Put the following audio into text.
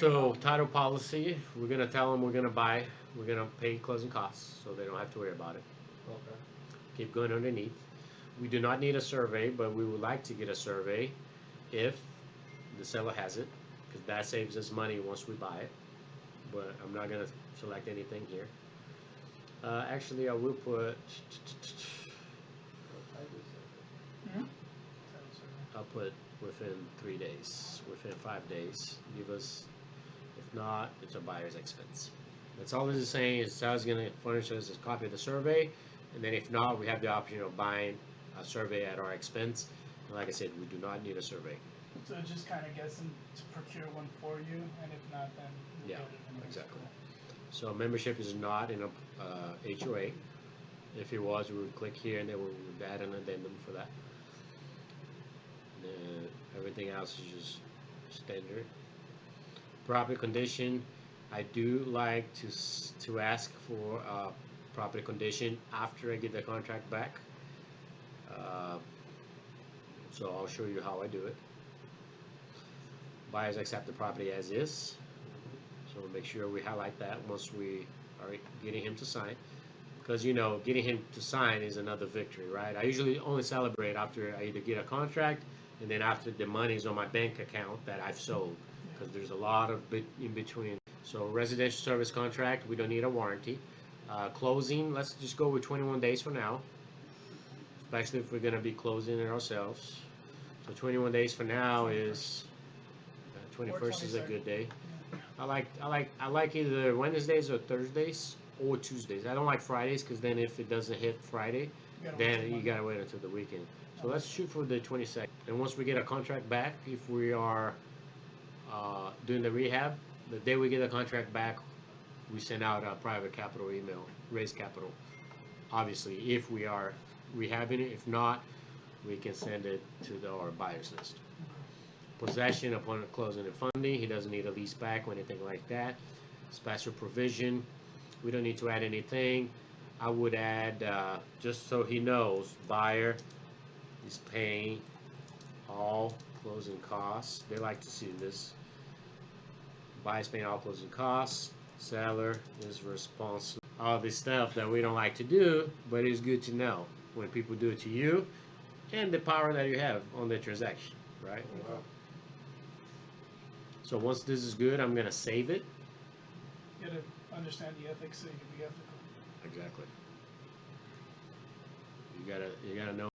So title policy, we're gonna tell them we're gonna buy, we're gonna pay closing costs, so they don't have to worry about it. Okay. Keep going underneath. We do not need a survey, but we would like to get a survey if the seller has it, because that saves us money once we buy it. But I'm not gonna select anything here. Actually, I will put. What type is it? Hmm? Title survey. I'll put within 3 days, within 5 days. Give us, if not, it's a buyer's expense. That's all this is saying. Is seller's gonna furnish us a copy of the survey, and then if not, we have the option of buying a survey at our expense. And like I said, we do not need a survey. So it just kind of gets them to procure one for you, and if not, then we'll Yeah, get it anyway. exactly. So membership is not in a HOA. If it was, we would click here and then we would add an addendum for that. Everything else is just standard. Property condition, I do like to ask for property condition after I get the contract back. Uh, so I'll show you how I do it. Buyers accept the property as is. So we'll make sure we highlight that once we are getting him to sign. Because you know, getting him to sign is another victory, right? I usually only celebrate after I either get a contract and then after the money's on my bank account that I've sold. Because there's a lot of bit in between. So residential service contract, we don't need a warranty. Closing, let's just go with 21 days for now, especially if we're gonna be closing it ourselves. So 21 days for now is 21st is a good day. I like either Wednesdays or Thursdays or Tuesdays. I don't like Fridays because then if it doesn't hit Friday, then you gotta wait until the weekend. So let's shoot for the 22nd. And once we get a contract back, if we are doing the rehab, the day we get a contract back, we send out a private capital email, raise capital. Obviously, if we are rehabbing it. If not, we can send it to our buyers list. Possession upon closing and funding. He doesn't need a lease back or anything like that. Special provision. We don't need to add anything. I would add, just so he knows, buyer is paying all closing costs. They like to see this. Buyer is paying all closing costs. Seller is responsible. All this stuff that we don't like to do, but it's good to know when people do it to you and the power that you have on the transaction, right? Wow. So once this is good, I'm gonna save it. You gotta understand the ethics so you can be ethical. Exactly. You gotta know